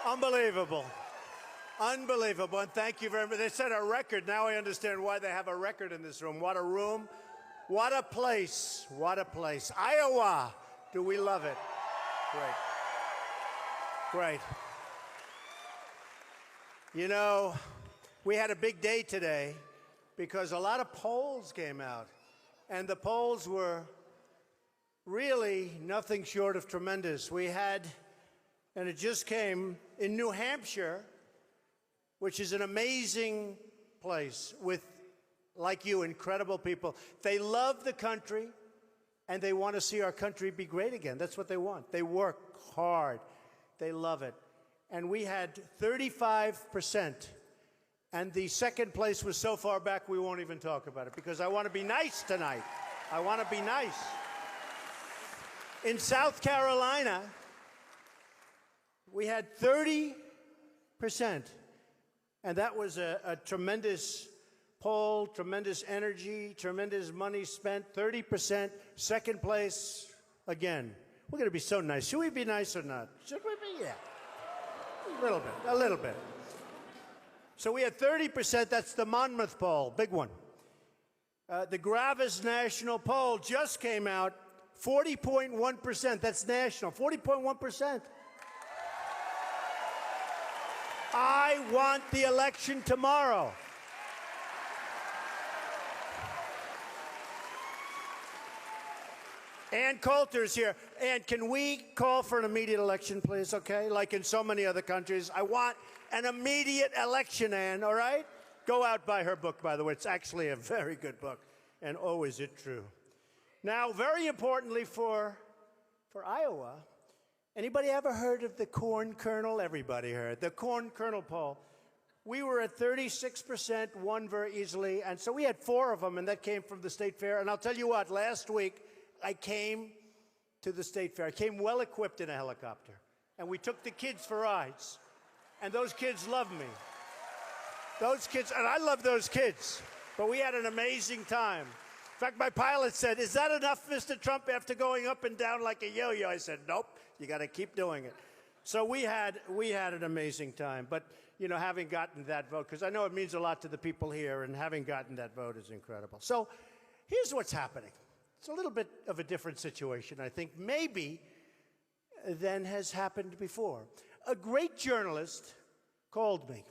Unbelievable. Unbelievable. And thank you very much. They set a record. Now I understand why they have a record in this room. What a room. What a place. What a place. Iowa. Do we love it? Great. Great. You know, we had a big day today because a lot of polls came out. And the polls were really nothing short of tremendous. We had, and it just came, in New Hampshire, which is an amazing place with, like you, incredible people. They love the country, and they want to see our country be great again. That's what they want. They work hard. They love it. And we had 35%. And the second place was so far back we won't even talk about it because I want to be nice tonight. I want to be nice. In South Carolina, we had 30%. And that was a tremendous poll, tremendous energy, tremendous money spent, 30%. Second place, again. We're going to be so nice. Should we be nice or not? Should we be? Yeah. A little bit. A little bit. So we had 30%. That's the Monmouth poll, big one. The Gravis National poll just came out, 40.1%. That's national, 40.1%. I want the election tomorrow. Ann Coulter's here. Ann, can we call for an immediate election, please, okay? Like in so many other countries. I want an immediate election, Ann, all right? Go out, buy her book, by the way. It's actually a very good book. And oh, is it true. Now, very importantly for Iowa, anybody ever heard of the corn kernel? Everybody heard. The corn kernel poll. We were at 36%, won very easily. And so we had 4 of them, and that came from the State Fair. And I'll tell you what, last week, I came to the State Fair. I came well-equipped in a helicopter. And we took the kids for rides. And those kids love me. Those kids, and I love those kids. But we had an amazing time. In fact, my pilot said, "Is that enough, Mr. Trump, after going up and down like a yo-yo?" I said, "Nope, you got to keep doing it." So we had an amazing time. But, you know, having gotten that vote, because I know it means a lot to the people here, and having gotten that vote is incredible. So here's what's happening. It's a little bit of a different situation, I think, maybe than has happened before. A great journalist called me,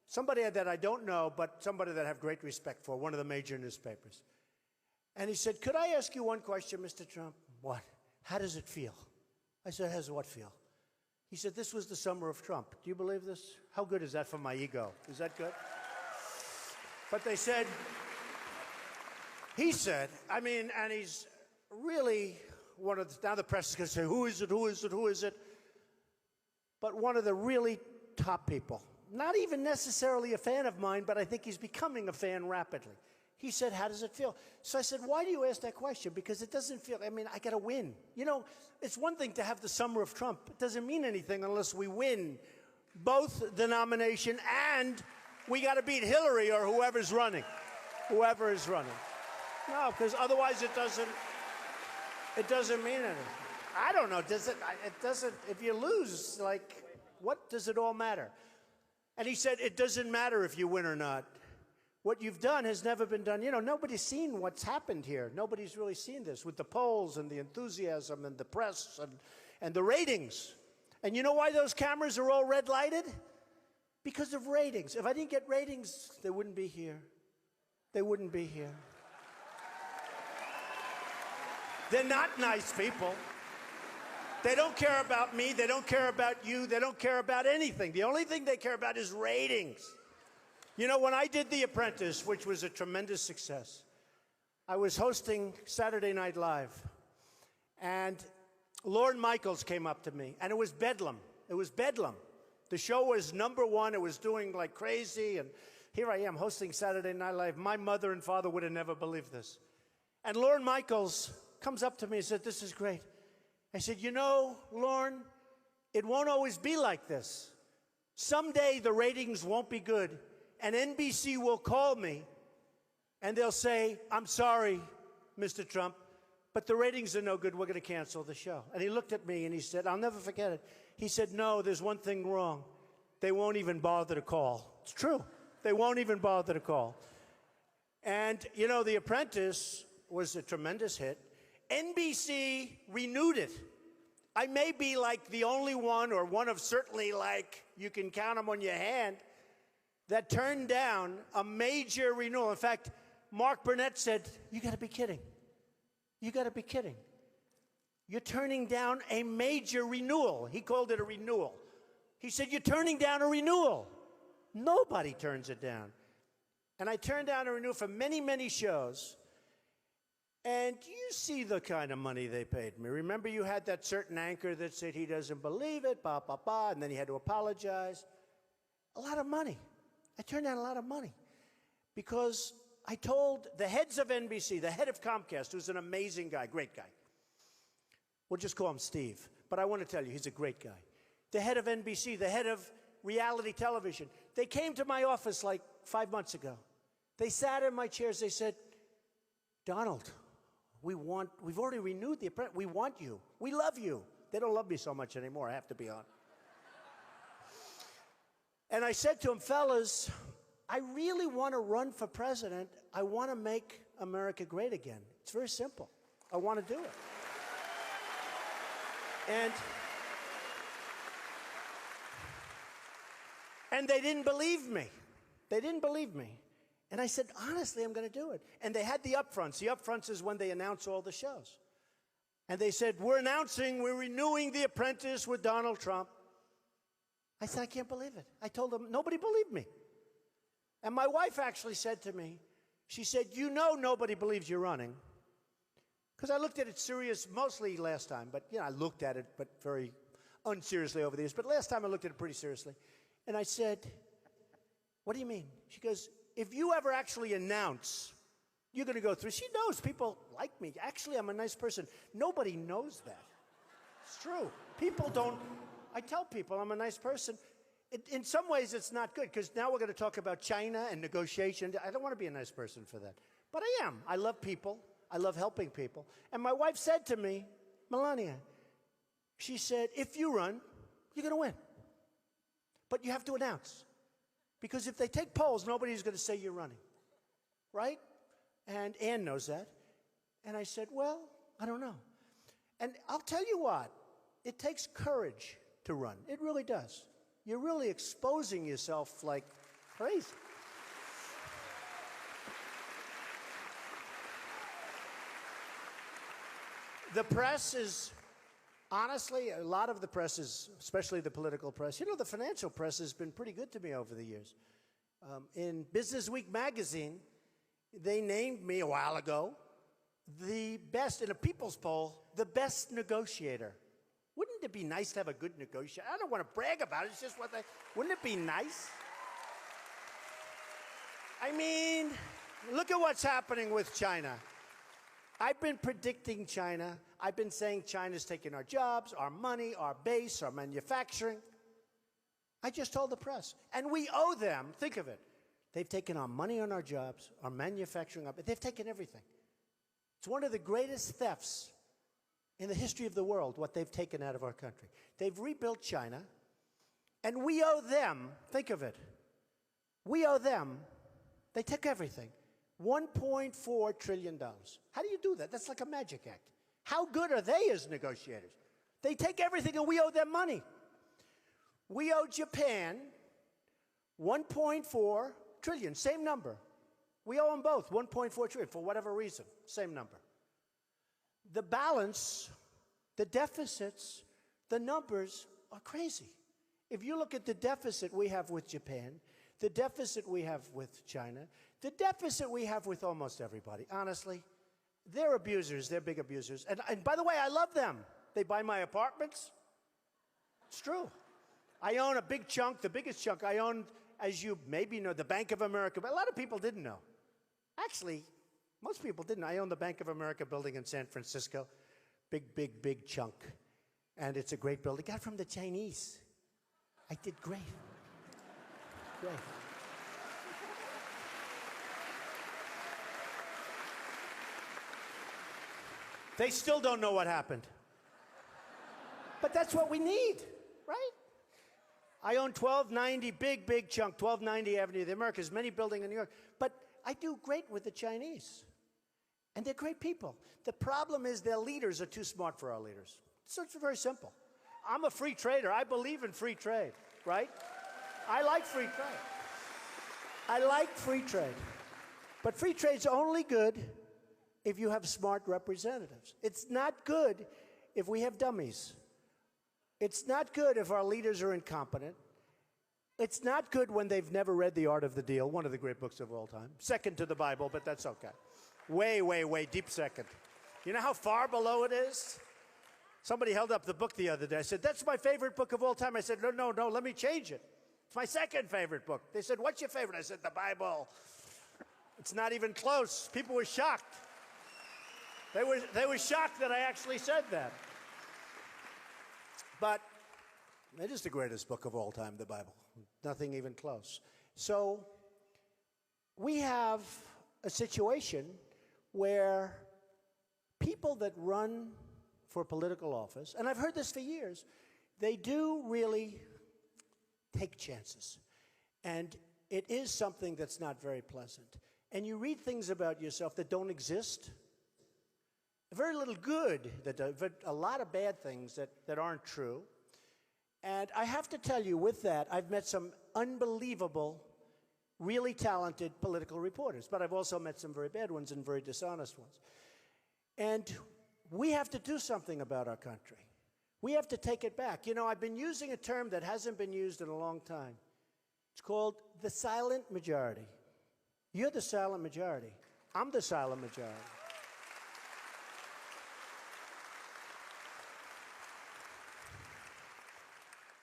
somebody that I don't know, but somebody that I have great respect for, one of the major newspapers. And he said, "Could I ask you one question, Mr. Trump?" "What?" "How does it feel?" I said, "How does what feel?" He said, "This was the summer of Trump." Do you believe this? How good is that for my ego? Is that good? But they said, he said, I mean, and he's really one of the, now the press is going to say, who is it, who is it, who is it? But one of the really top people, not even necessarily a fan of mine, but I think he's becoming a fan rapidly. He said, "How does it feel?" So I said, "Why do you ask that question?" Because it doesn't feel, I mean, I got to win. You know, it's one thing to have the summer of Trump. It doesn't mean anything unless we win both the nomination and we got to beat Hillary or whoever's running. Whoever is running. No, because otherwise it doesn't mean anything. I don't know, does it? It doesn't, if you lose, like, what does it all matter? And he said, it doesn't matter if you win or not. What you've done has never been done. You know, nobody's seen what's happened here. Nobody's really seen this with the polls and the enthusiasm and the press and the ratings. And you know why those cameras are all red lighted? Because of ratings. If I didn't get ratings, they wouldn't be here. They wouldn't be here. They're not nice people. They don't care about me. They don't care about you. They don't care about anything. The only thing they care about is ratings. You know, when I did The Apprentice, which was a tremendous success, I was hosting Saturday Night Live. And Lorne Michaels came up to me, and it was bedlam. It was bedlam. The show was #1. It was doing like crazy. And here I am hosting Saturday Night Live. My mother and father would have never believed this. And Lorne Michaels comes up to me and said, "This is great." I said, "You know, Lorne, it won't always be like this. Someday the ratings won't be good, and NBC will call me, and they'll say, 'I'm sorry, Mr. Trump, but the ratings are no good. We're going to cancel the show.'" And he looked at me and he said, I'll never forget it. He said, "No, there's one thing wrong. they won't even bother to call. It's true. They won't even bother to call. And, you know, The Apprentice was a tremendous hit. NBC renewed it. I may be like the only one, or one of certainly, like, you can count them on your hand, that turned down a major renewal. In fact, Mark Burnett said, you got to be kidding. You got to be kidding. You're turning down a major renewal. He called it a renewal. He said, you're turning down a renewal. Nobody turns it down. And I turned down a renewal for many, many shows. And you see the kind of money they paid me. Remember, you had that certain anchor that said he doesn't believe it, and then he had to apologize. A lot of money. I turned down a lot of money because I told the heads of NBC, the head of Comcast, who's an amazing guy, great guy. We'll just call him Steve. But I want to tell you, he's a great guy. The head of NBC, the head of reality television, they came to my office like 5 months ago. They sat in my chairs. They said, Donald, we've already renewed The Apprentice. We want you. We love you. They don't love me so much anymore, I have to be honest. And I said to them, fellas, I really want to run for president. I want to make America great again. It's very simple. I want to do it. And they didn't believe me. They didn't believe me. And I said, honestly, I'm going to do it. And they had the upfronts. The upfronts is when they announce all the shows. And they said, we're renewing The Apprentice with Donald Trump. I said, I can't believe it. I told them, nobody believed me. And my wife actually said to me, she said, you know nobody believes you're running. Because I looked at it serious, mostly last time, but you know, I looked at it, but very unseriously over the years. But last time I looked at it pretty seriously. And I said, what do you mean? She goes, if you ever actually announce you're going to go through, she knows people like me. Actually, I'm a nice person. Nobody knows that. It's true. People don't. I tell people I'm a nice person. In some ways, it's not good, because now we're going to talk about China and negotiation. I don't want to be a nice person for that. But I am. I love people. I love helping people. And my wife said to me, Melania, she said, if you run, you're going to win. But you have to announce. Because if they take polls, nobody's going to say you're running. Right? And Ann knows that. And I said, well, I don't know. And I'll tell you what, it takes courage to run. It really does. You're really exposing yourself like crazy. The press is, honestly, a lot of the press is, especially the political press, you know, the financial press has been pretty good to me over the years. In Business Week magazine, they named me a while ago the best, in a people's poll, the best negotiator. Wouldn't it be nice to have a good negotiator? I don't want to brag about it, it's just what wouldn't it be nice? I mean, look at what's happening with China. I've been predicting China. I've been saying China's taking our jobs, our money, our base, our manufacturing. I just told the press. And we owe them, think of it. They've taken our money and our jobs, our manufacturing, they've taken everything. It's one of the greatest thefts in the history of the world, what they've taken out of our country. They've rebuilt China, and we owe them, think of it, we owe them, they took everything, $1.4 trillion. How do you do that? That's like a magic act. How good are they as negotiators? They take everything and we owe them money. We owe Japan $1.4 trillion, same number. We owe them both $1.4 trillion for whatever reason, same number. The balance, the deficits, the numbers are crazy. If you look at the deficit we have with Japan, the deficit we have with China, the deficit we have with almost everybody, honestly, they're abusers, they're big abusers. And by the way, I love them. They buy my apartments. It's true. I own a big chunk, the biggest chunk I own, as you maybe know, the Bank of America, but a lot of people didn't know. Actually, most people didn't. I own the Bank of America building in San Francisco. Big, big, big chunk. And it's a great building. Got it from the Chinese. I did great. Great. They still don't know what happened. But that's what we need, right? I own 1290, big chunk, 1290 Avenue of the Americas, many buildings in New York. But I do great with the Chinese. And they're great people. The problem is their leaders are too smart for our leaders. So it's very simple. I'm a free trader. I believe in free trade, right? I like free trade. I like free trade. But free trade's only good if you have smart representatives. It's not good if we have dummies. It's not good if our leaders are incompetent. It's not good when they've never read The Art of the Deal, one of the great books of all time. Second to the Bible, but that's okay. Way deep second. You know how far below it is? Somebody held up the book the other day. I said, that's my favorite book of all time. I said, no, let me change it. It's my second favorite book. They said, what's your favorite? I said, the Bible. It's not even close. People were shocked. They were shocked that I actually said that. But it is the greatest book of all time, the Bible. Nothing even close. So we have a situation where people that run for political office, and I've heard this for years, they do really take chances. And it is something that's not very pleasant. And you read things about yourself that don't exist. Very little good, but a lot of bad things that aren't true. And I have to tell you, with that, I've met some unbelievable, really talented political reporters, but I've also met some very bad ones and very dishonest ones. And we have to do something about our country. We have to take it back. You know, I've been using a term that hasn't been used in a long time. It's called the silent majority. You're the silent majority. I'm the silent majority.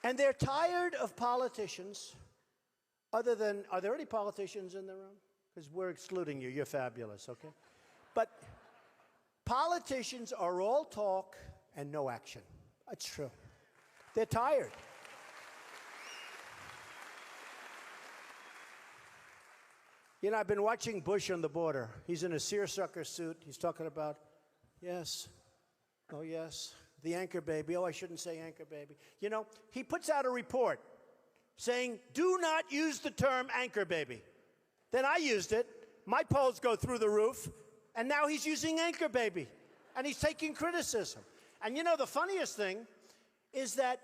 And they're tired of politicians, other than, are there any politicians in the room? Because we're excluding you. You're fabulous, okay? But politicians are all talk and no action. That's true. They're tired. You know, I've been watching Bush on the border. He's in a seersucker suit. He's talking about, yes, oh yes, the anchor baby. Oh, I shouldn't say anchor baby. You know, he puts out a report saying, do not use the term anchor baby. Then I used it. My polls go through the roof. And now he's using anchor baby. And he's taking criticism. And you know, the funniest thing is that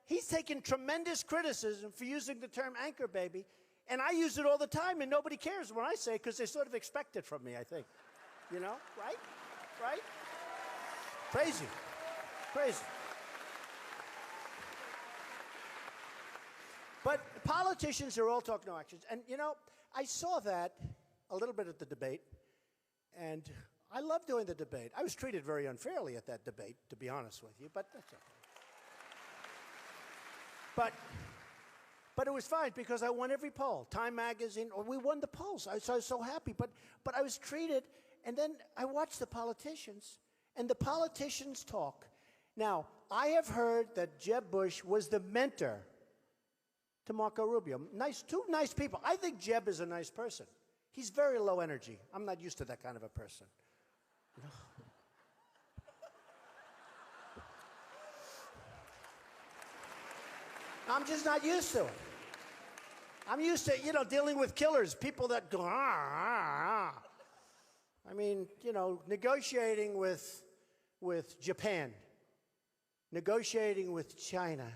he's taken tremendous criticism for using the term anchor baby. And I use it all the time, and nobody cares when I say it because they sort of expect it from me, I think. You know, right? Right? Crazy. Crazy. But politicians are all talk, no actions. And, you know, I saw that a little bit at the debate, and I love doing the debate. I was treated very unfairly at that debate, to be honest with you, but that's okay. But it was fine because I won every poll. Time magazine, we won the polls. I was so happy. But I was treated, and then I watched the politicians, and the politicians talk. Now, I have heard that Jeb Bush was the mentor to Marco Rubio. Two nice people. I think Jeb is a nice person. He's very low energy. I'm not used to that kind of a person. I'm just not used to it. I'm used to, you know, dealing with killers, people that go, I mean, you know, negotiating with Japan, negotiating with China.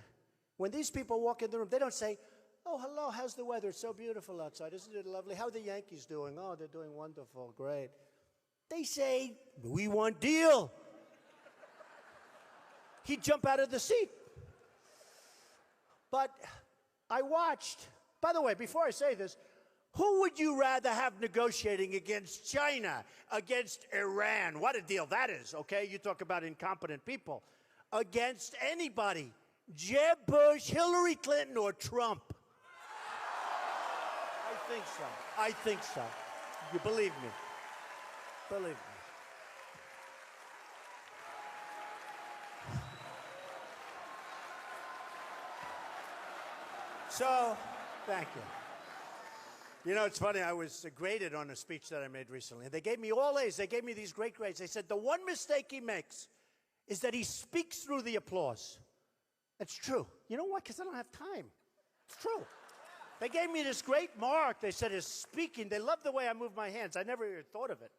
When these people walk in the room, they don't say, oh, hello, how's the weather? It's so beautiful outside. Isn't it lovely? How are the Yankees doing? Oh, they're doing wonderful, great. They say, we want deal. He'd jump out of the seat. But I watched, by the way, before I say this, who would you rather have negotiating against China, against Iran? What a deal that is, okay? You talk about incompetent people. Against anybody, Jeb Bush, Hillary Clinton, or Trump? I think so. I think so. You believe me. Believe me. So, thank you. You know, it's funny, I was graded on a speech that I made recently. They gave me all A's. They gave me these great grades. They said the one mistake he makes is that he speaks through the applause. That's true. You know why? Because I don't have time. It's true. They gave me this great mark. They said his speaking, they loved the way I move my hands. I never even thought of it.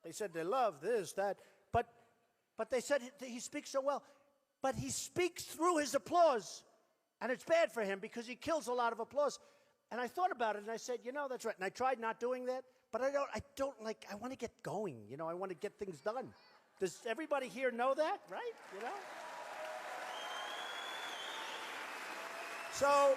They said they love this, that. But they said he speaks so well. But he speaks through his applause. And it's bad for him because he kills a lot of applause. And I thought about it and I said, you know, that's right. And I tried not doing that. But I want to get going. You know, I want to get things done. Does everybody here know that, right? You know? So,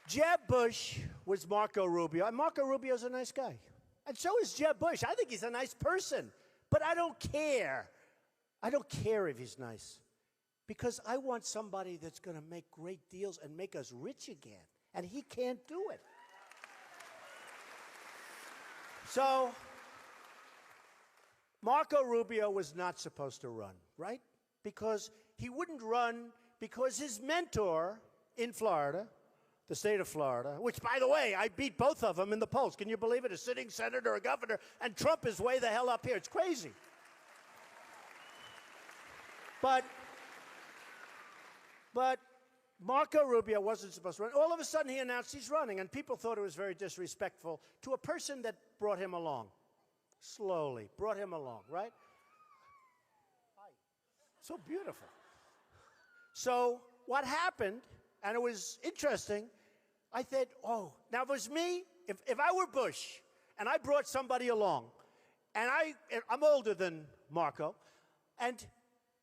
Jeb Bush was Marco Rubio. And Marco Rubio's a nice guy. And so is Jeb Bush. I think he's a nice person. But I don't care. I don't care if he's nice. Because I want somebody that's going to make great deals and make us rich again. And he can't do it. So, Marco Rubio was not supposed to run, right? Because he wouldn't run because his mentor in Florida, the state of Florida, which, by the way, I beat both of them in the polls. Can you believe it? A sitting senator, a governor, and Trump is way the hell up here. It's crazy. But Marco Rubio wasn't supposed to run. All of a sudden, he announced he's running, and people thought it was very disrespectful to a person that brought him along. Slowly brought him along, right? Hi. So beautiful. So what happened, and it was interesting, I said, oh, now if it was me, if I were Bush, and I brought somebody along, and I'm older than Marco, and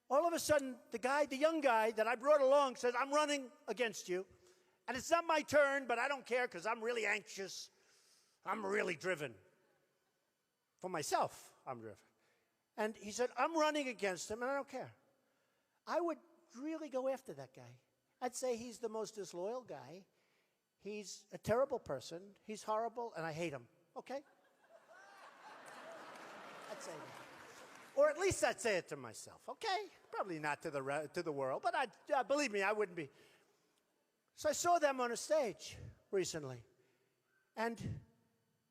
all of a sudden, the young guy that I brought along says, I'm running against you. And it's not my turn, but I don't care because I'm really anxious. I'm really driven. For myself, I'm driven. And he said, I'm running against him, and I don't care. I would really go after that guy. I'd say he's the most disloyal guy. He's a terrible person. He's horrible, and I hate him. Okay? I'd say that. Or at least I'd say it to myself, okay? Probably not to the world, but believe me, I wouldn't be. So I saw them on a stage recently. And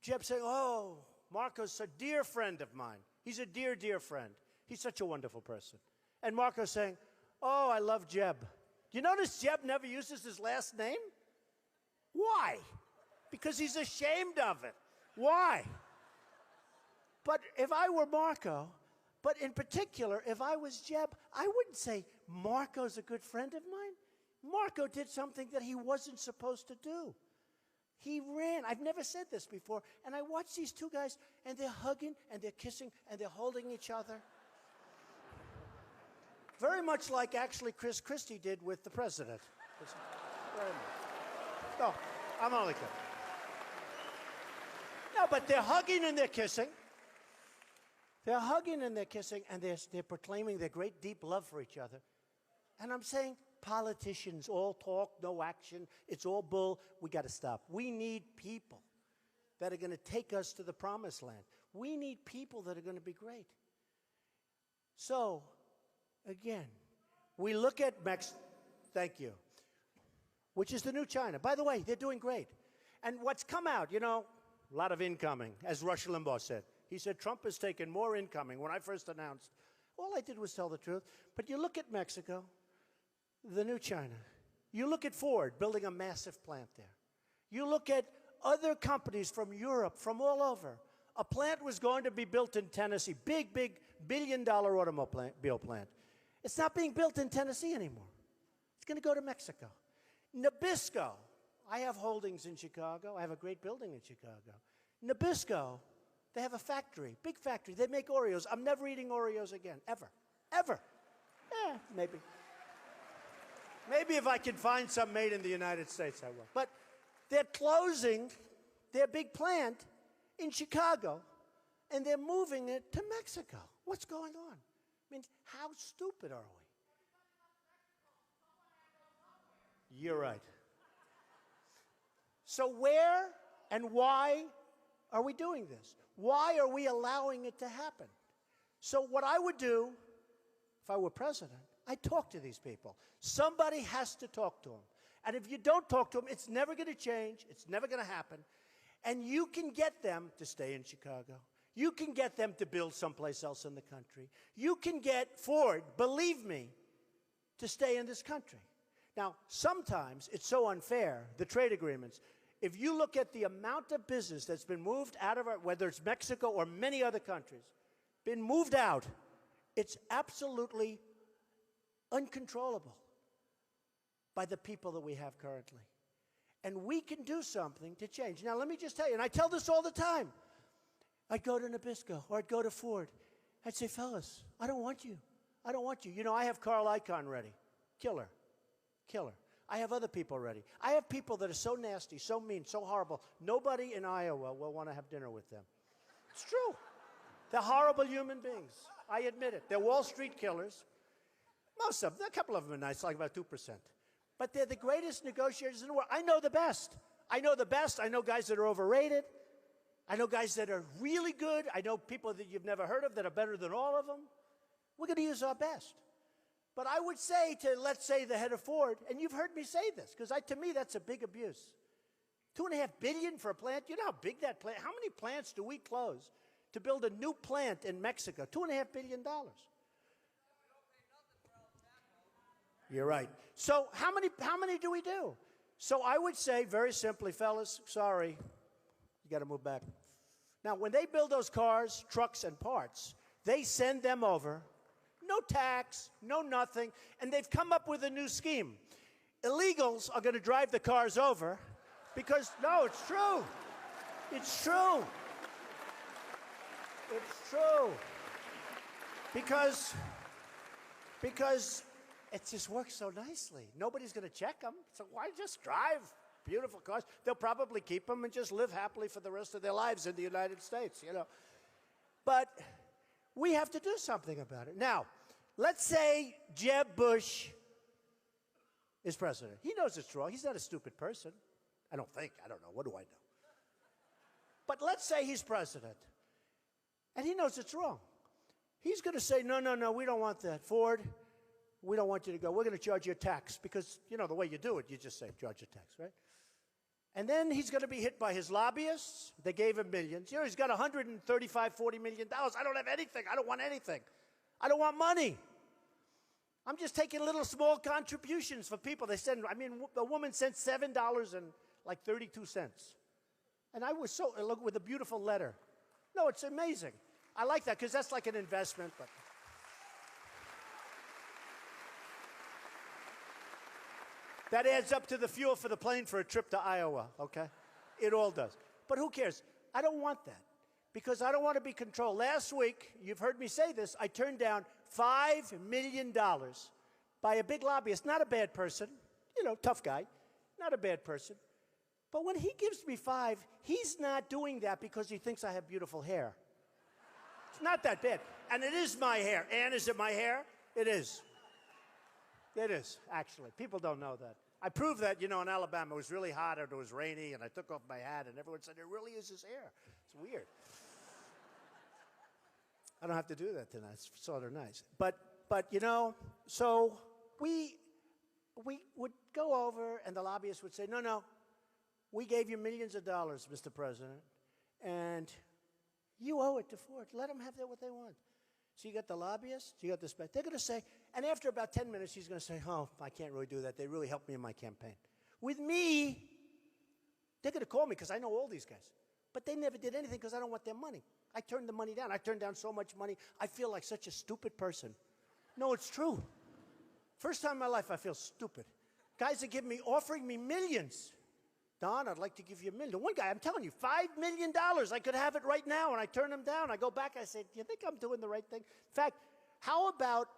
Jeb saying, oh, Marco's a dear friend of mine. He's a dear, dear friend. He's such a wonderful person. And Marco's saying, oh, I love Jeb. You notice Jeb never uses his last name? Why? Because he's ashamed of it. Why? But if I were Marco, but in particular, if I was Jeb, I wouldn't say, Marco's a good friend of mine. Marco did something that he wasn't supposed to do. He ran. I've never said this before. And I watch these two guys, and they're hugging, and they're kissing, and they're holding each other. Very much like, actually, Chris Christie did with the president. Very much. No, I'm only kidding. No, but they're hugging and they're kissing. They're hugging and they're kissing, and they're proclaiming their great deep love for each other. And I'm saying, politicians all talk, no action. It's all bull. We got to stop. We need people that are going to take us to the promised land. We need people that are going to be great. So, again, we look at Mexico, thank you, which is the new China. By the way, they're doing great. And what's come out, you know, a lot of incoming, as Rush Limbaugh said. He said, Trump has taken more incoming. When I first announced, all I did was tell the truth. But you look at Mexico, the new China. You look at Ford building a massive plant there. You look at other companies from Europe, from all over. A plant was going to be built in Tennessee, big billion-dollar automobile plant. It's not being built in Tennessee anymore. It's going to go to Mexico. Nabisco. I have holdings in Chicago. I have a great building in Chicago. Nabisco. They have a factory, big factory. They make Oreos. I'm never eating Oreos again, ever, ever. Maybe. Maybe if I can find some made in the United States, I will. But they're closing their big plant in Chicago, and they're moving it to Mexico. What's going on? I mean, how stupid are we? You're right. So where and why are we doing this? Why are we allowing it to happen? So what I would do, if I were president, I'd talk to these people. Somebody has to talk to them. And if you don't talk to them, it's never going to change. It's never going to happen. And you can get them to stay in Chicago. You can get them to build someplace else in the country. You can get Ford, believe me, to stay in this country. Now, sometimes it's so unfair, the trade agreements. If you look at the amount of business that's been moved out of our, whether it's Mexico or many other countries, been moved out, it's absolutely uncontrollable by the people that we have currently. And we can do something to change. Now, let me just tell you, and I tell this all the time. I'd go to Nabisco or I'd go to Ford. I'd say, fellas, I don't want you. I don't want you. You know, I have Carl Icahn ready. Killer. Killer. I have other people ready. I have people that are so nasty, so mean, so horrible. Nobody in Iowa will want to have dinner with them. It's true. They're horrible human beings. I admit it. They're Wall Street killers. Most of them. A couple of them are nice, like about 2%. But they're the greatest negotiators in the world. I know the best. I know the best. I know guys that are overrated. I know guys that are really good. I know people that you've never heard of that are better than all of them. We're going to use our best. But I would say to, let's say, the head of Ford, and you've heard me say this, because to me that's a big abuse. $2.5 billion for a plant. You know how big that plant? How many plants do we close to build a new plant in Mexico? $2.5 billion. You're right. So how many do we do? So I would say, very simply, fellas, sorry, you got to move back. Now, when they build those cars, trucks, and parts, they send them over. No tax, no nothing, and they've come up with a new scheme. Illegals are going to drive the cars over because, no, it's true. It's true. It's true. Because it just works so nicely. Nobody's going to check them, so why just drive beautiful cars? They'll probably keep them and just live happily for the rest of their lives in the United States, you know. But we have to do something about it. Now, let's say Jeb Bush is president. He knows it's wrong. He's not a stupid person. I don't think. I don't know. What do I know? But let's say he's president, and he knows it's wrong. He's going to say, no, no, no, we don't want that. Ford, we don't want you to go. We're going to charge you a tax because, you know, the way you do it, you just say, charge a tax, right? And then he's going to be hit by his lobbyists. They gave him millions. You know, he's got $135, $40 million. I don't have anything. I don't want anything. I don't want money. I'm just taking little small contributions for people. They send, I mean, the woman sent $7.32. And I was so, look, with a beautiful letter. No, it's amazing. I like that because that's like an investment. But that adds up to the fuel for the plane for a trip to Iowa, okay? It all does. But who cares? I don't want that because I don't want to be controlled. Last week, you've heard me say this, I turned down $5 million by a big lobbyist. Not a bad person, you know, tough guy, not a bad person. But when he gives me $5, he's not doing that because he thinks I have beautiful hair. It's not that bad. And it is my hair. Ann, is it my hair? It is. It is, actually. People don't know that. I proved that, you know, in Alabama. It was really hot and it was rainy, and I took off my hat, and everyone said, it really is his hair. It's weird. I don't have to do that tonight. It's sort of nice. But you know, so we would go over, and the lobbyists would say, no, no, we gave you millions of dollars, Mr. President, and you owe it to Ford. Let them have what they want. So you got the lobbyists, you got the spec. They're going to say, and after about 10 minutes, he's going to say, oh, I can't really do that. They really helped me in my campaign. With me, they're going to call me because I know all these guys. But they never did anything because I don't want their money. I turned the money down. I turned down so much money. I feel like such a stupid person. No, it's true. First time in my life I feel stupid. Guys are offering me millions. Don, I'd like to give you $1 million. One guy, I'm telling you, $5 million. I could have it right now, and I turn him down. I go back, I say, do you think I'm doing the right thing? In fact, how about,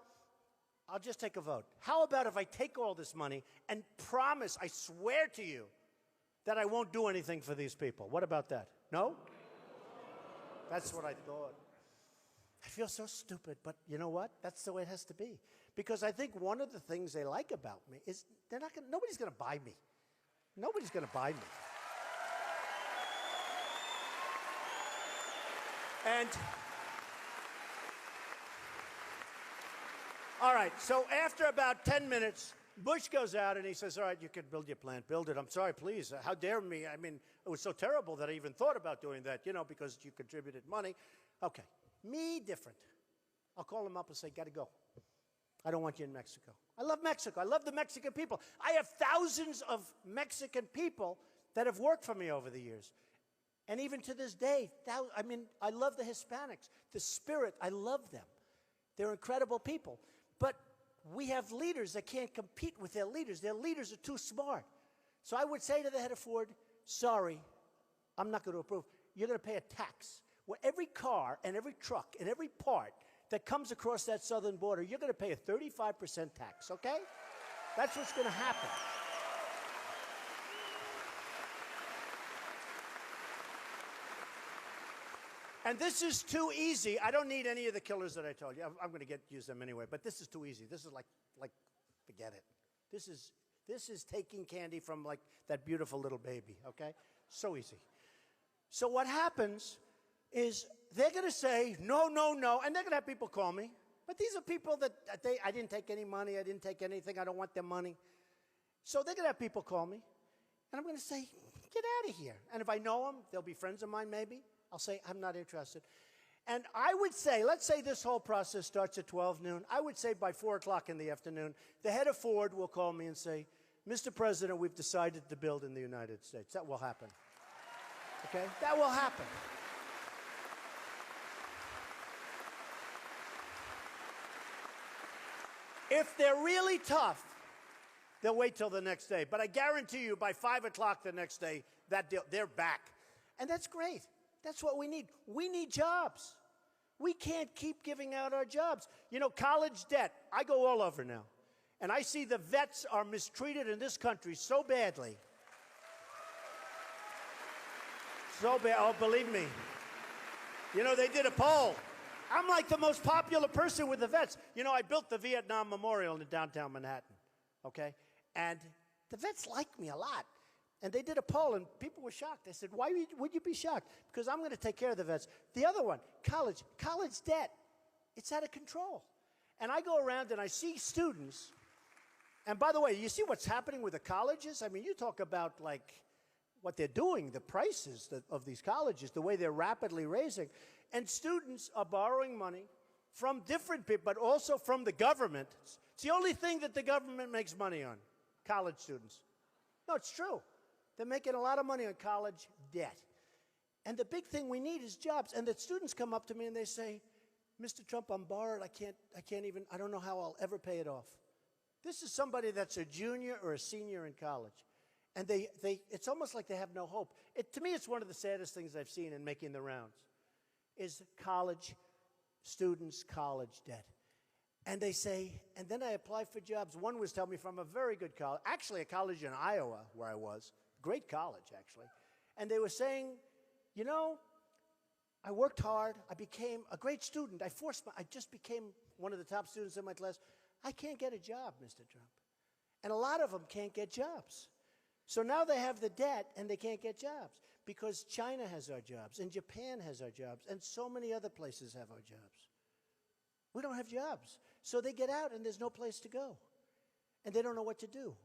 I'll just take a vote. How about if I take all this money and promise, I swear to you, that I won't do anything for these people? What about that? No? That's what I thought. I feel so stupid, but you know what? That's the way it has to be. Because I think one of the things they like about me is nobody's going to buy me. Nobody's going to buy me. And, all right, so after about 10 minutes, Bush goes out and he says, all right, you can build your plant, build it. I'm sorry, please. How dare me? I mean, it was so terrible that I even thought about doing that, you know, because you contributed money. Okay, me different. I'll call him up and say, got to go. I don't want you in Mexico. I love Mexico. I love the Mexican people. I have thousands of Mexican people that have worked for me over the years. And even to this day, I love the Hispanics. The spirit, I love them. They're incredible people. But we have leaders that can't compete with their leaders. Their leaders are too smart. So I would say to the head of Ford, sorry, I'm not going to approve. You're going to pay a tax. Where every car and every truck and every part that comes across that southern border, you're going to pay a 35% tax, okay? That's what's going to happen. And this is too easy. I don't need any of the killers that I told you. I'm going to use them anyway, but this is too easy. This is like forget it. This is taking candy from like that beautiful little baby, okay? So easy. So what happens is they're going to say, no, no, no, and they're going to have people call me. But these are people that I didn't take any money. I didn't take anything. I don't want their money. So they're going to have people call me, and I'm going to say, get out of here. And if I know them, they'll be friends of mine maybe. I'll say, I'm not interested. And I would say, let's say this whole process starts at 12 noon. I would say by 4 o'clock in the afternoon, the head of Ford will call me and say, Mr. President, we've decided to build in the United States. That will happen. Okay? That will happen. If they're really tough, they'll wait till the next day. But I guarantee you, by 5 o'clock the next day, they're back. And that's great. That's what we need. We need jobs. We can't keep giving out our jobs. You know, college debt, I go all over now. And I see the vets are mistreated in this country so badly. So bad. Oh, believe me. You know, they did a poll. I'm like the most popular person with the vets. You know, I built the Vietnam Memorial in downtown Manhattan, okay? And the vets like me a lot. And they did a poll, and people were shocked. I said, why would you be shocked? Because I'm going to take care of the vets. The other one, college debt, it's out of control. And I go around and I see students. And by the way, you see what's happening with the colleges? I mean, you talk about, like, what they're doing, the prices of these colleges, the way they're rapidly raising. And students are borrowing money from different people, but also from the government. It's the only thing that the government makes money on, college students. No, it's true. They're making a lot of money on college debt. And the big thing we need is jobs. And the students come up to me and they say, Mr. Trump, I'm borrowed. I don't know how I'll ever pay it off. This is somebody that's a junior or a senior in college. And it's almost like they have no hope. To me, it's one of the saddest things I've seen in making the rounds, is college students' college debt. And they say, and then I apply for jobs. One was telling me from a very good college, actually a college in Iowa where I was, great college actually. And they were saying, you know, I worked hard. I became a great student. I just became one of the top students in my class. I can't get a job, Mr. Trump. And a lot of them can't get jobs. So now they have the debt and they can't get jobs because China has our jobs and Japan has our jobs and so many other places have our jobs. We don't have jobs. So they get out and there's no place to go. And they don't know what to do.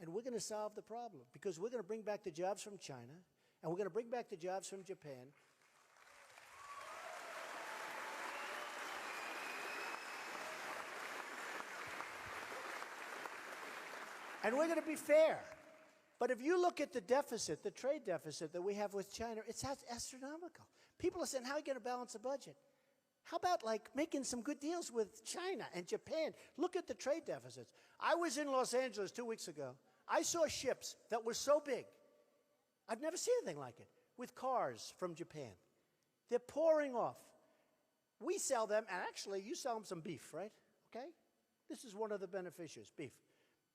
And we're going to solve the problem because we're going to bring back the jobs from China and we're going to bring back the jobs from Japan. And we're going to be fair. But if you look at the deficit, the trade deficit that we have with China, it's astronomical. People are saying, how are you going to balance a budget? How about, like, making some good deals with China and Japan? Look at the trade deficits. I was in Los Angeles 2 weeks ago. I saw ships that were so big. I've never seen anything like it, with cars from Japan. They're pouring off. We sell them, and actually, you sell them some beef, right? Okay? This is one of the beneficiaries, beef.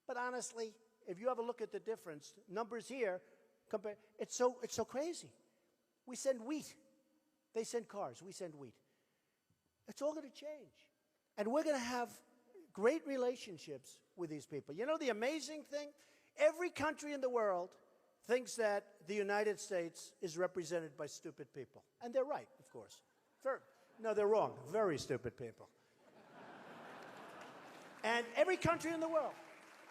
But honestly, if you have a look at the difference, numbers here, it's so crazy. We send wheat. They send cars. We send wheat. It's all going to change. And we're going to have great relationships with these people. You know the amazing thing? Every country in the world thinks that the United States is represented by stupid people. And they're right, of course. No, they're wrong. Very stupid people. And every country in the world.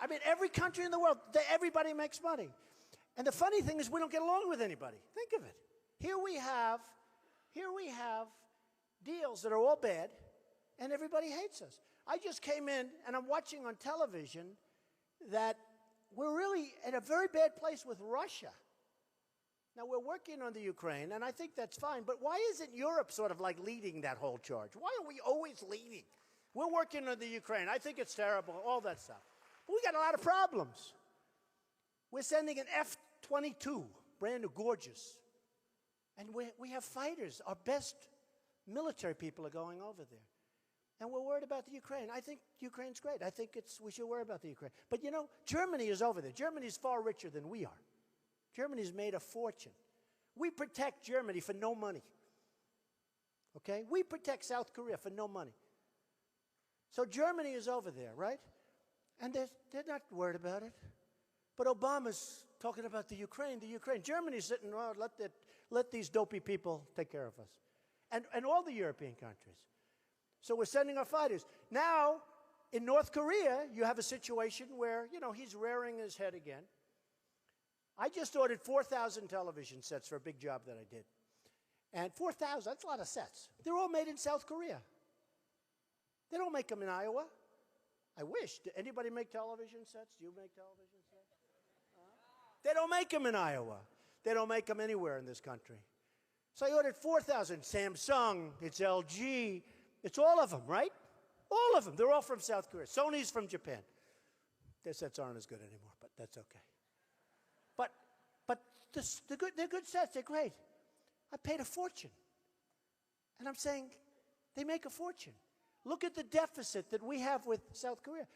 I mean, every country in the world, everybody makes money. And the funny thing is we don't get along with anybody. Think of it. Here we have deals that are all bad, and everybody hates us. I just came in, and I'm watching on television that we're really in a very bad place with Russia. Now, we're working on the Ukraine, and I think that's fine, but why isn't Europe sort of like leading that whole charge? Why are we always leading? We're working on the Ukraine. I think it's terrible, all that stuff. But we got a lot of problems. We're sending an F-22, brand new, gorgeous. And we have fighters. Our best military people are going over there. And we're worried about the Ukraine. I think Ukraine's great. I think we should worry about the Ukraine. But you know, Germany is over there. Germany's far richer than we are. Germany's made a fortune. We protect Germany for no money. Okay? We protect South Korea for no money. So Germany is over there, right? And they're not worried about it. But Obama's talking about the Ukraine, the Ukraine. Germany's sitting, well, let these dopey people take care of us. And all the European countries. So we're sending our fighters. Now, in North Korea, you have a situation where, you know, he's rearing his head again. I just ordered 4,000 television sets for a big job that I did. And 4,000, that's a lot of sets. They're all made in South Korea. They don't make them in Iowa. I wish. Did anybody make television sets? Do you make television sets? They don't make them in Iowa. They don't make them anywhere in this country. So I ordered 4,000. Samsung, it's LG, it's all of them, right? All of them. They're all from South Korea. Sony's from Japan. Their sets aren't as good anymore, but that's okay. But they're good sets. They're great. I paid a fortune. And I'm saying they make a fortune. Look at the deficit that we have with South Korea.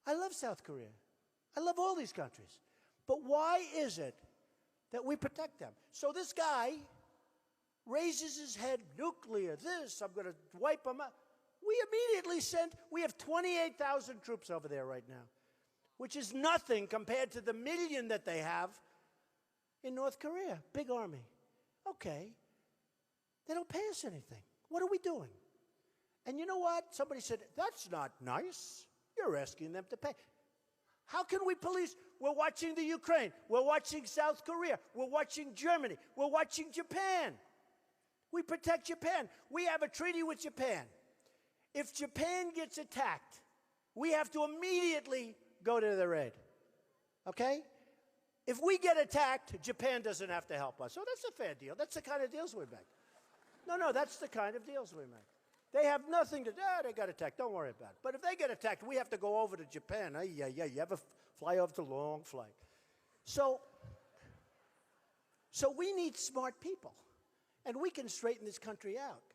I love South Korea. I love all these countries. But why is it that we protect them? So this guy raises his head, nuclear, this, I'm going to wipe them out. We immediately we have 28,000 troops over there right now, which is nothing compared to the 1 million that they have in North Korea. Big army. Okay. They don't pay us anything. What are we doing? And you know what? Somebody said, that's not nice. You're asking them to pay. How can we police? We're watching the Ukraine. We're watching South Korea. We're watching Germany. We're watching Japan. We protect Japan. We have a treaty with Japan. If Japan gets attacked, we have to immediately go to their aid. Okay? If we get attacked, Japan doesn't have to help us. So that's a fair deal. That's the kind of deals we make. No, that's the kind of deals we make. They have nothing to do. They got attacked. Don't worry about it. But if they get attacked, we have to go over to Japan. You have a fly over the long flight. So we need smart people. And we can straighten this country out.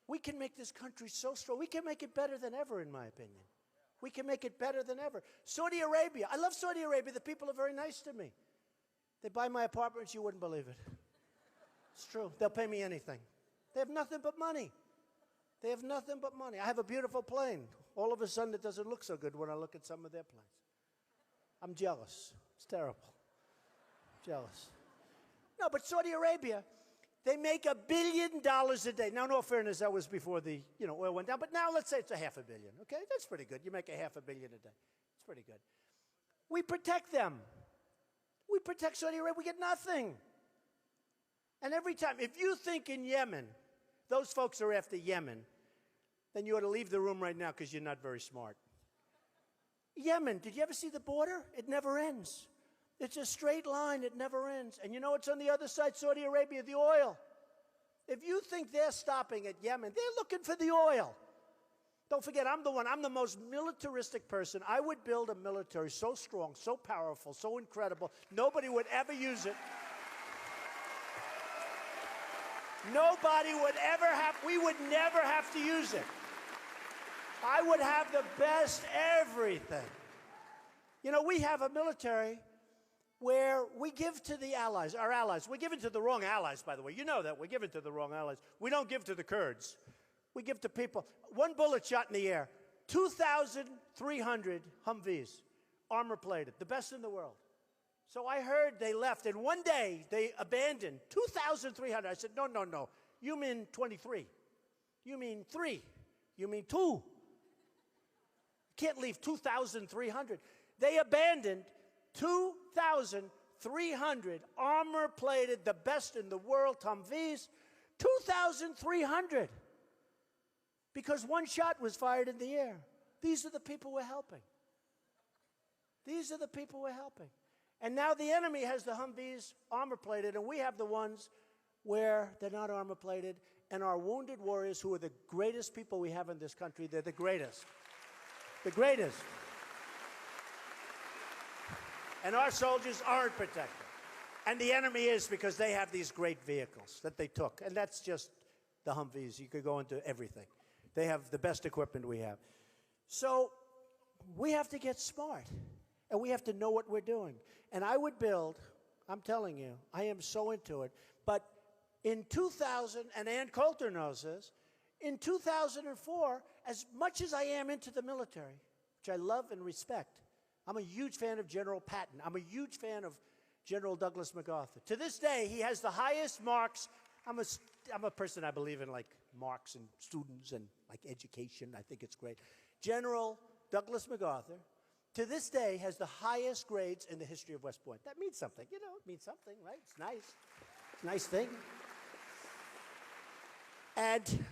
We can make this country so strong. We can make it better than ever, in my opinion. We can make it better than ever. Saudi Arabia. I love Saudi Arabia. The people are very nice to me. They buy my apartments, you wouldn't believe it. It's true. They'll pay me anything. They have nothing but money. They have nothing but money. I have a beautiful plane. All of a sudden, it doesn't look so good when I look at some of their planes. I'm jealous. It's terrible. Jealous. No, but Saudi Arabia, they make $1 billion a day. Now, in all fairness, that was before the oil went down. But now let's say it's $500 million. Okay, that's pretty good. You make $500 million a day. It's pretty good. We protect them. We protect Saudi Arabia. We get nothing. And every time, if you think in Yemen, those folks are after Yemen, then you ought to leave the room right now because you're not very smart. Yemen, did you ever see the border? It never ends. It's a straight line. It never ends. And you know what's on the other side? Saudi Arabia, the oil. If you think they're stopping at Yemen, they're looking for the oil. Don't forget, I'm the most militaristic person. I would build a military so strong, so powerful, so incredible, nobody would ever use it. Nobody would ever we would never have to use it. I would have the best everything. You know, we have a military where we give to the allies, our allies. We give it to the wrong allies, by the way. You know that. We give it to the wrong allies. We don't give to the Kurds. We give to people. One bullet shot in the air. 2,300 Humvees, armor-plated, the best in the world. So I heard they left, and one day they abandoned 2,300. I said, no. You mean 23. You mean 3. You mean 2. You can't leave 2,300. They abandoned 2,300 armor-plated, the best in the world, Humvees, 2,300. because one shot was fired in the air. These are the people we're helping. These are the people we're helping. And now the enemy has the Humvees armor-plated, and we have the ones where they're not armor-plated, and our wounded warriors, who are the greatest people we have in this country, they're the greatest. The greatest. And our soldiers aren't protected. And the enemy is, because they have these great vehicles that they took. And that's just the Humvees. You could go into everything. They have the best equipment we have. So we have to get smart. And we have to know what we're doing. And I would build, I'm telling you, I am so into it. But in 2000, and Ann Coulter knows this, in 2004, as much as I am into the military, which I love and respect, I'm a huge fan of General Patton. I'm a huge fan of General Douglas MacArthur. To this day, he has the highest marks. I'm a person, I believe in, like, marks and students and, like, education. I think it's great. General Douglas MacArthur, to this day, has the highest grades in the history of West Point. That means something. You know, it means something, right? It's nice. It's a nice thing. And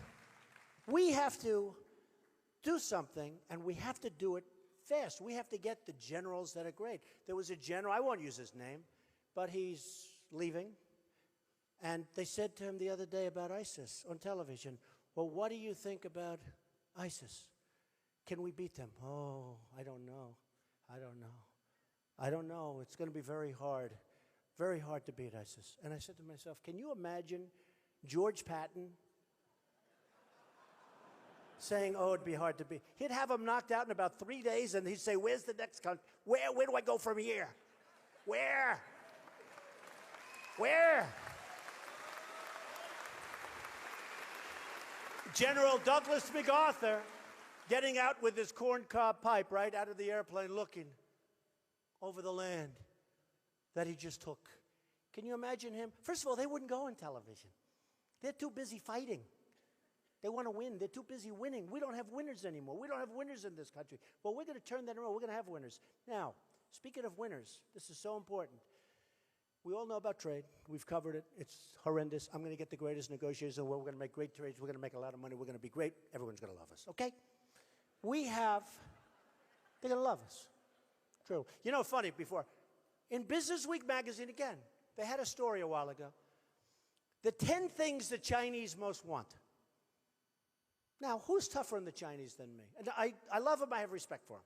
we have to do something, and we have to do it fast. We have to get the generals that are great. There was a general, I won't use his name, but he's leaving. And they said to him the other day about ISIS on television, well, what do you think about ISIS? Can we beat them? Oh, I don't know. I don't know. I don't know. It's going to be very hard to beat ISIS. And I said to myself, can you imagine George Patton saying, oh, it'd be hard to beat? He'd have them knocked out in about 3 days, and he'd say, where's the next country? Where do I go from here? Where? General Douglas MacArthur getting out with his corncob pipe right out of the airplane, looking over the land that he just took. Can you imagine him? First of all, they wouldn't go on television. They're too busy fighting. They want to win. They're too busy winning. We don't have winners anymore. We don't have winners in this country. Well, we're going to turn that around. We're going to have winners. Now, speaking of winners, this is so important. We all know about trade. We've covered it. It's horrendous. I'm going to get the greatest negotiators in the world. We're going to make great trades. We're going to make a lot of money. We're going to be great. Everyone's going to love us. Okay? They're going to love us. True. You know, funny, before, in Business Week magazine, again, they had a story a while ago. The 10 things the Chinese most want. Now, who's tougher than the Chinese than me? And I love them. I have respect for them.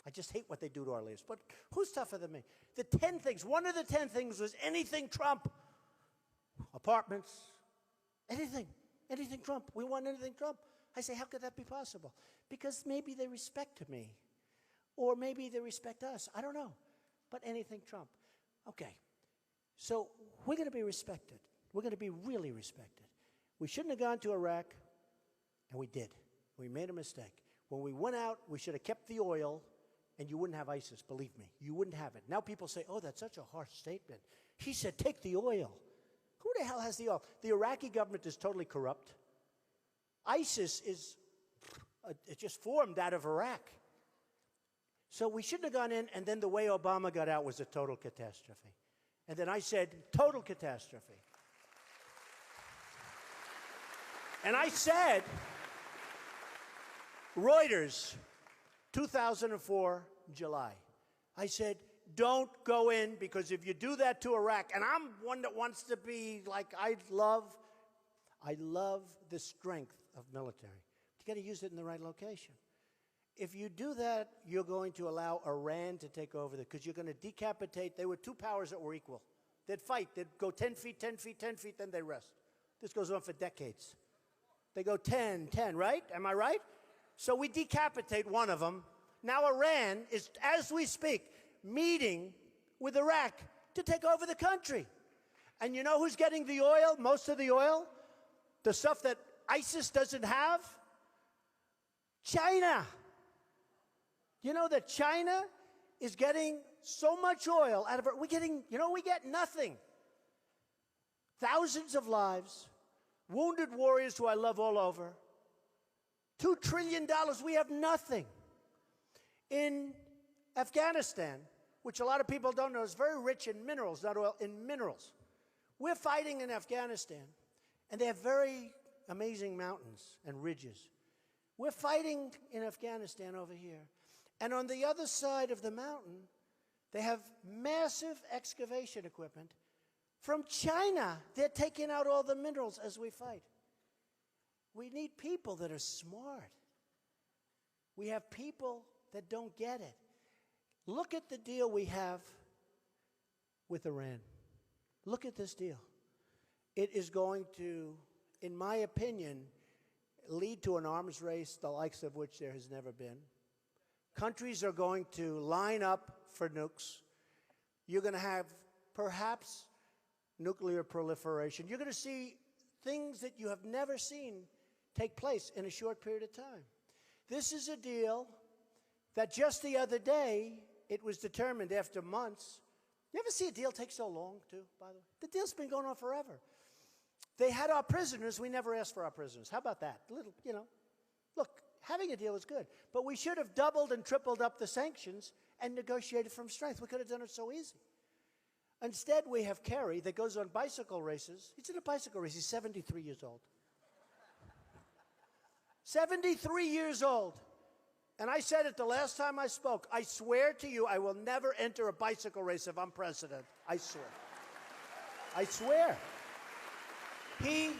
I just hate what they do to our leaders. But who's tougher than me? The 10 things. One of the 10 things was anything Trump. Apartments. Anything. Anything Trump. We want anything Trump. I say, how could that be possible? Because maybe they respect me. Or maybe they respect us. I don't know. But anything Trump. Okay. So we're going to be respected. We're going to be really respected. We shouldn't have gone to Iraq. And we did. We made a mistake. When we went out, we should have kept the oil, and you wouldn't have ISIS, believe me. You wouldn't have it. Now people say, oh, that's such a harsh statement. He said, take the oil. Who the hell has the oil? The Iraqi government is totally corrupt. ISIS is it just formed out of Iraq. So we shouldn't have gone in, and then the way Obama got out was a total catastrophe. And then I said, total catastrophe. And I said, Reuters, 2004, July. I said, don't go in, because if you do that to Iraq, and I'm one that wants to be like, I love the strength of military. You got to use it in the right location. If you do that, you're going to allow Iran to take over because you're going to decapitate. They were two powers that were equal. They'd fight. They'd go 10 feet, 10 feet, 10 feet, then they rest. This goes on for decades. They go 10, 10, right? Am I right? So we decapitate one of them. Now Iran is, as we speak, meeting with Iraq to take over the country. And you know who's getting the oil, most of the oil? The stuff that ISIS doesn't have? China. You know that China is getting so much oil out of it. We get nothing. Thousands of lives, wounded warriors who I love all over. $2 trillion, we have nothing. In Afghanistan, which a lot of people don't know, is very rich in minerals, not oil, in minerals. We're fighting in Afghanistan, and they have very amazing mountains and ridges. We're fighting in Afghanistan over here. And on the other side of the mountain, they have massive excavation equipment from China. They're taking out all the minerals as we fight. We need people that are smart. We have people that don't get it. Look at the deal we have with Iran. Look at this deal. It is going to, in my opinion, lead to an arms race, the likes of which there has never been. Countries are going to line up for nukes. You're going to have perhaps nuclear proliferation. You're going to see things that you have never seen take place in a short period of time. This is a deal that just the other day, it was determined after months. You ever see a deal take so long, too, by the way? The deal's been going on forever. They had our prisoners. We never asked for our prisoners. How about that? Little, look, having a deal is good. But we should have doubled and tripled up the sanctions and negotiated from strength. We could have done it so easy. Instead, we have Kerry that goes on bicycle races. He's in a bicycle race. He's 73 years old. 73 years old. And I said it the last time I spoke. I swear to you, I will never enter a bicycle race if I'm president. I swear. I swear. He's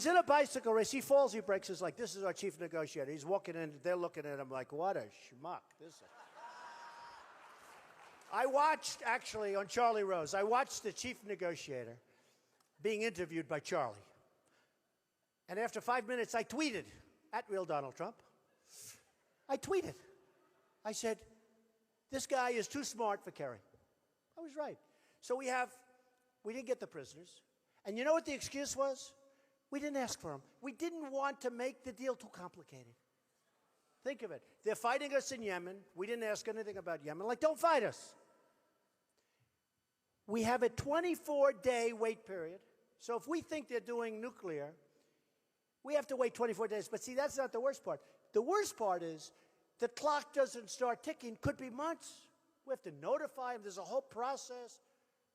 in a bicycle race. He falls, he breaks his leg. This is our chief negotiator. He's walking in. They're looking at him like, what a schmuck. I watched, actually, on Charlie Rose, I watched the chief negotiator being interviewed by Charlie. And after 5 minutes, I tweeted, @Real Donald Trump. I tweeted. I said, this guy is too smart for Kerry. I was right. So we didn't get the prisoners. And you know what the excuse was? We didn't ask for them. We didn't want to make the deal too complicated. Think of it. They're fighting us in Yemen. We didn't ask anything about Yemen. Like, don't fight us. We have a 24-day wait period. So if we think they're doing nuclear, we have to wait 24 days. But see, that's not the worst part. The worst part is the clock doesn't start ticking. Could be months. We have to notify them. There's a whole process.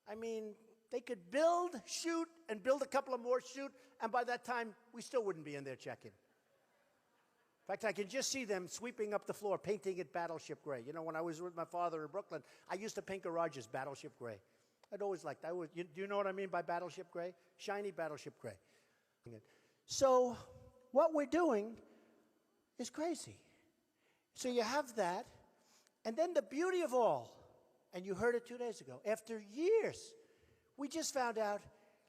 I mean, they could build, shoot, and build a couple of more, shoot, and by that time, we still wouldn't be in there checking. In fact, I can just see them sweeping up the floor, painting it battleship gray. You know, when I was with my father in Brooklyn, I used to paint garages battleship gray. I'd always liked that. Do you know what I mean by battleship gray? Shiny battleship gray. So what we're doing is crazy. So you have that, and then the beauty of all, and you heard it 2 days ago, after years, we just found out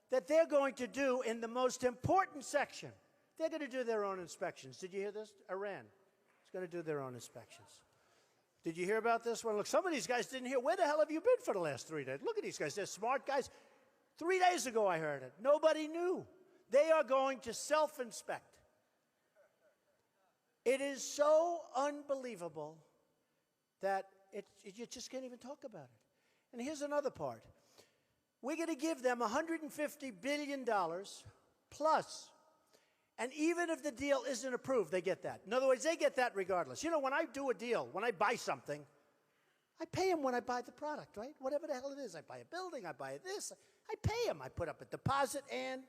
that they're going to do, in the most important section, they're going to do their own inspections. Did you hear this? Iran is going to do their own inspections. Did you hear about this one? Look, some of these guys didn't hear. Where the hell have you been for the last 3 days? Look at these guys. They're smart guys. 3 days ago I heard it. Nobody knew. They are going to self-inspect. It is so unbelievable that you just can't even talk about it. And here's another part. We're going to give them $150 billion plus. And even if the deal isn't approved, they get that. In other words, they get that regardless. You know, when I do a deal, when I buy something, I pay them when I buy the product, right? Whatever the hell it is. I buy a building, I buy this. I pay them. I put up a deposit and,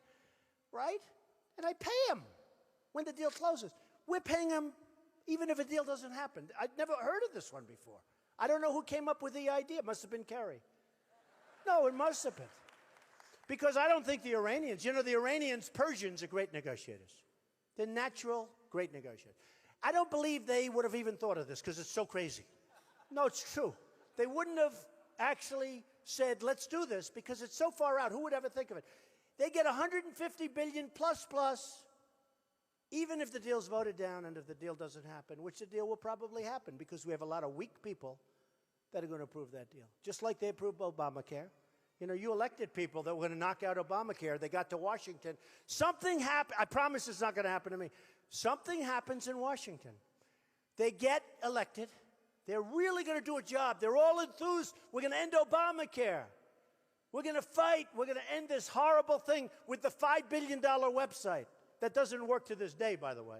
right? And I pay them when the deal closes. We're paying them even if a deal doesn't happen. I'd never heard of this one before. I don't know who came up with the idea. It must have been Kerry. No, it must have been. Because I don't think the Iranians, you know, the Iranians, Persians are great negotiators. They're natural, great negotiators. I don't believe they would have even thought of this because it's so crazy. No, it's true. They wouldn't have actually said, let's do this because it's so far out. Who would ever think of it? They get $150 billion plus, even if the deal's voted down and if the deal doesn't happen, which the deal will probably happen because we have a lot of weak people that are going to approve that deal. Just like they approved Obamacare. You know, you elected people that were going to knock out Obamacare. They got to Washington. Something happened. I promise it's not going to happen to me. Something happens in Washington. They get elected. They're really going to do a job. They're all enthused. We're going to end Obamacare. We're going to fight. We're going to end this horrible thing with the $5 billion website. That doesn't work to this day, by the way.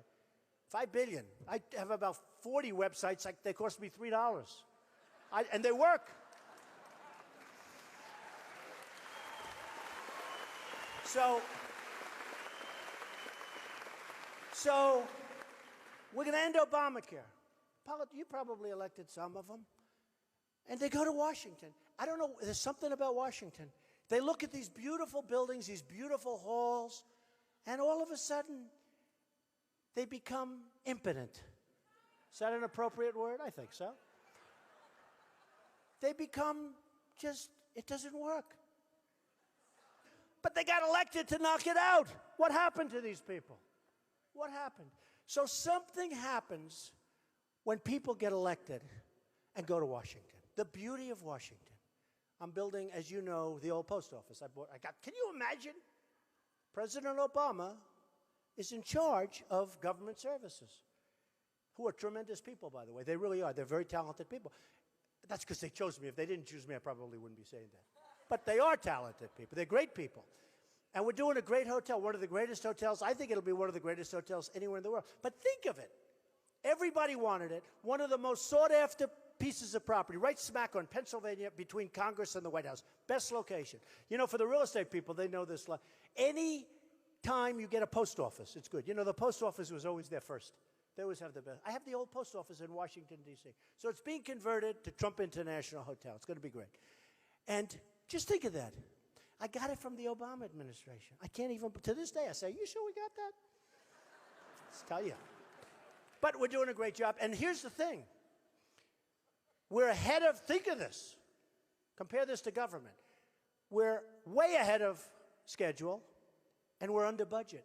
$5 billion. I have about 40 websites. They cost me $3. And they work. So we're going to end Obamacare. You probably elected some of them. And they go to Washington. I don't know, there's something about Washington. They look at these beautiful buildings, these beautiful halls, and all of a sudden, they become impotent. Is that an appropriate word? I think so. They become just, it doesn't work. But they got elected to knock it out. What happened to these people? What happened? So something happens when people get elected and go to Washington. The beauty of Washington. I'm building, as you know, the old post office. Can you imagine? President Obama is in charge of government services, who are tremendous people, by the way. They really are. They're very talented people. That's because they chose me. If they didn't choose me, I probably wouldn't be saying that. But they are talented people. They're great people. And we're doing a great hotel, one of the greatest hotels. I think it'll be one of the greatest hotels anywhere in the world. But think of it. Everybody wanted it. One of the most sought-after pieces of property, right smack on Pennsylvania, between Congress and the White House. Best location. You know, for the real estate people, they know this. Any time you get a post office, it's good. You know, the post office was always there first. They always have the best. I have the old post office in Washington, D.C. So it's being converted to Trump International Hotel. It's going to be great. And just think of that. I got it from the Obama administration. I can't even, to this day, I say, you sure we got that? Let's tell you. But we're doing a great job. And here's the thing. We're ahead of, think of this. Compare this to government. We're way ahead of schedule, and we're under budget.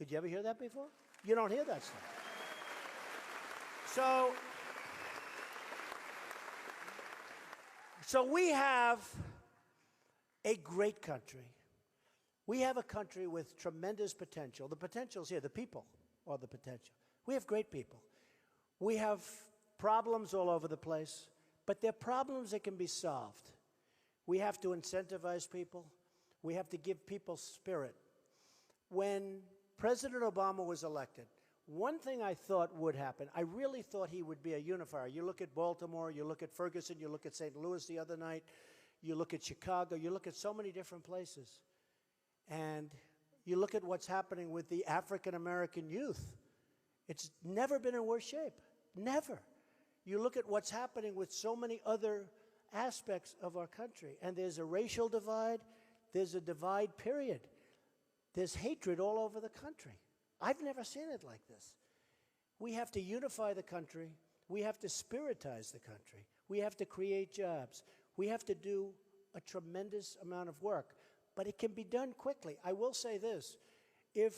Did you ever hear that before? You don't hear that stuff. So we have a great country. We have a country with tremendous potential. The potential's here. The people are the potential. We have great people. We have problems all over the place, but they're problems that can be solved. We have to incentivize people. We have to give people spirit. When President Obama was elected, one thing I thought would happen, I really thought he would be a unifier. You look at Baltimore, you look at Ferguson, you look at St. Louis the other night, you look at Chicago, you look at so many different places. And you look at what's happening with the African-American youth. It's never been in worse shape. Never. You look at what's happening with so many other aspects of our country. And there's a racial divide. There's a divide, period. There's hatred all over the country. I've never seen it like this. We have to unify the country. We have to spiritize the country. We have to create jobs. We have to do a tremendous amount of work. But it can be done quickly. I will say this. If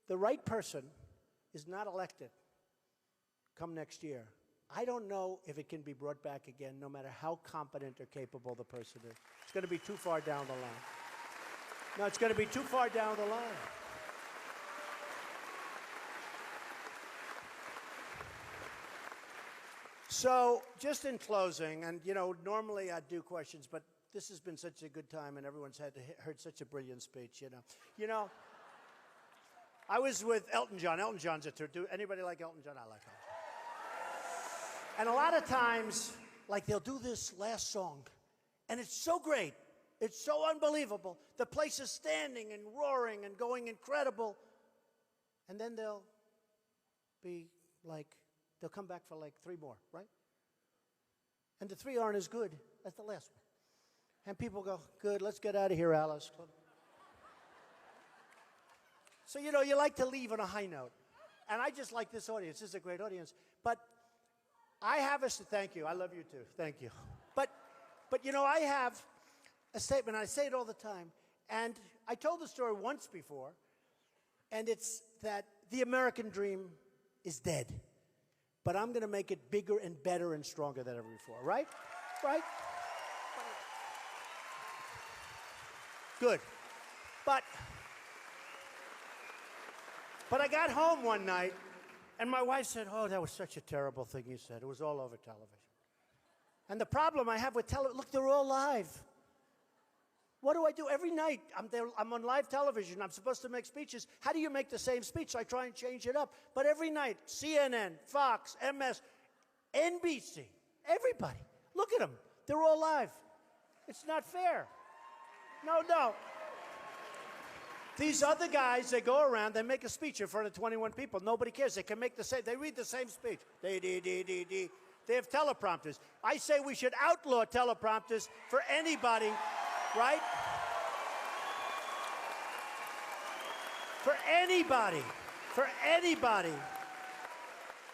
the right person is not elected come next year, I don't know if it can be brought back again, no matter how competent or capable the person is. It's going to be too far down the line. No, it's going to be too far down the line. So, just in closing, and you know, normally I do questions, but this has been such a good time, and everyone's heard such a brilliant speech. You know, I was with Elton John. Elton John's a tour. Do anybody like Elton John? I like Elton. And a lot of times, like they'll do this last song, and it's so great, it's so unbelievable. The place is standing and roaring and going incredible, and then they'll be like. They'll come back for like 3 more, right? And the 3 aren't as good as the last one. And people go, good, let's get out of here, Alice. So, you know, you like to leave on a high note. And I just like this audience. This is a great audience. But I have thank you. I love you too. Thank you. But you know, I have a statement. I say it all the time. And I told the story once before. And it's that the American dream is dead. But I'm going to make it bigger and better and stronger than ever before, right? Right? Good. But I got home one night, and my wife said, oh, that was such a terrible thing you said. It was all over television. And the problem I have with television, look, they're all live. What do I do? Every night, I'm on live television. I'm supposed to make speeches. How do you make the same speech? So I try and change it up. But every night, CNN, Fox, MS, NBC, everybody. Look at them. They're all live. It's not fair. No. These other guys, they go around, they make a speech in front of 21 people. Nobody cares. They can make the same, they read the same speech. They have teleprompters. I say we should outlaw teleprompters for anybody, right? For anybody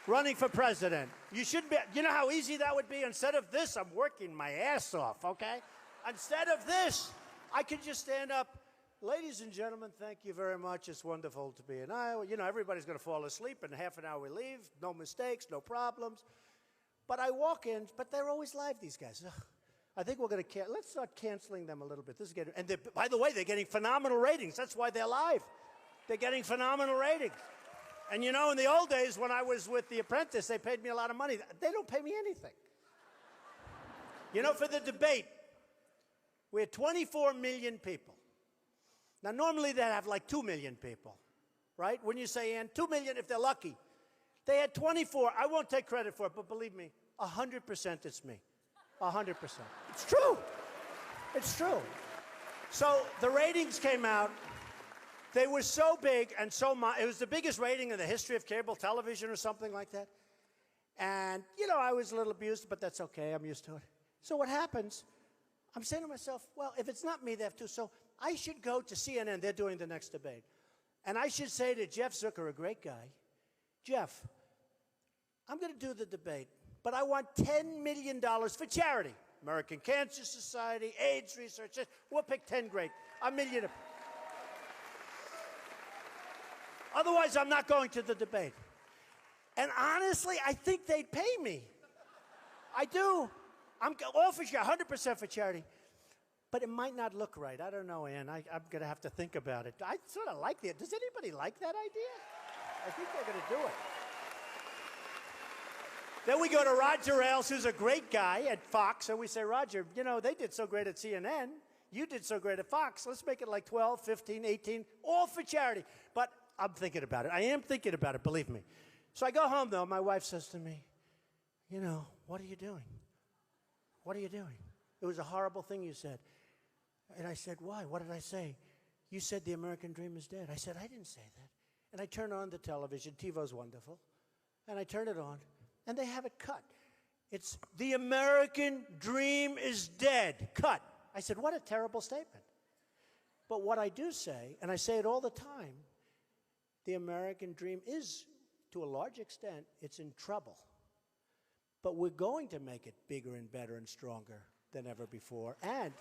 running for president. You shouldn't be, you know how easy that would be? Instead of this, I'm working my ass off, okay? Instead of this, I could just stand up. Ladies and gentlemen, thank you very much. It's wonderful to be in Iowa. You know, everybody's going to fall asleep. In half an hour we leave. No mistakes, no problems. But I walk in, but they're always live, these guys. Ugh. I think we're going to, let's start canceling them a little bit. This is getting, and by the way, they're getting phenomenal ratings. That's why they're live. They're getting phenomenal ratings. And you know, in the old days when I was with The Apprentice, they paid me a lot of money. They don't pay me anything. You know, for the debate, we had 24 million people. Now, normally they'd have like 2 million people, right? When you say, and 2 million if they're lucky. They had 24. I won't take credit for it, but believe me, 100% it's me. 100%. It's true. It's true. So the ratings came out. They were so big and so it was the biggest rating in the history of cable television or something like that. And, you know, I was a little abused, but that's okay. I'm used to it. So what happens, I'm saying to myself, well, if it's not me, they have to. So I should go to CNN. They're doing the next debate. And I should say to Jeff Zucker, a great guy, Jeff, I'm going to do the debate, but I want $10 million for charity. American Cancer Society, AIDS research. We'll pick 10 great. $1 million. Otherwise, I'm not going to the debate. And honestly, I think they'd pay me. I do. I'm all for 100% for charity. But it might not look right. I don't know, Ann. I'm going to have to think about it. I sort of like that. Does anybody like that idea? I think they're going to do it. Then we go to Roger Ailes, who's a great guy at Fox, and we say, Roger, you know, they did so great at CNN. You did so great at Fox. Let's make it like 12, 15, 18, all for charity. But I'm thinking about it. I am thinking about it, believe me. So I go home, though. My wife says to me, you know, what are you doing? What are you doing? It was a horrible thing you said. And I said, why? What did I say? You said the American dream is dead. I said, I didn't say that. And I turn on the television. TiVo's wonderful. And I turn it on, and they have it cut. It's the American dream is dead. Cut. I said, what a terrible statement. But what I do say, and I say it all the time, the American dream is, to a large extent, it's in trouble. But we're going to make it bigger and better and stronger than ever before. And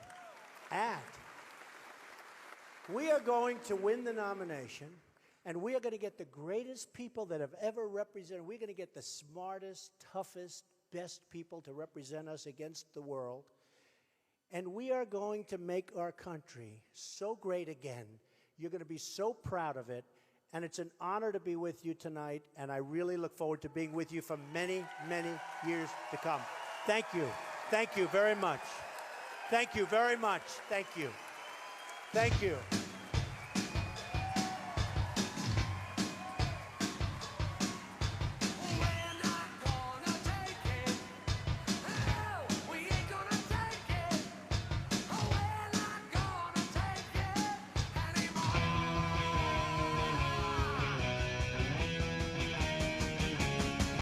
we are going to win the nomination, and we are going to get the greatest people that have ever represented. We're going to get the smartest, toughest, best people to represent us against the world. And we are going to make our country so great again. You're going to be so proud of it. And it's an honor to be with you tonight, and I really look forward to being with you for many, many years to come. Thank you. Thank you very much. Thank you very much. Thank you. Thank you.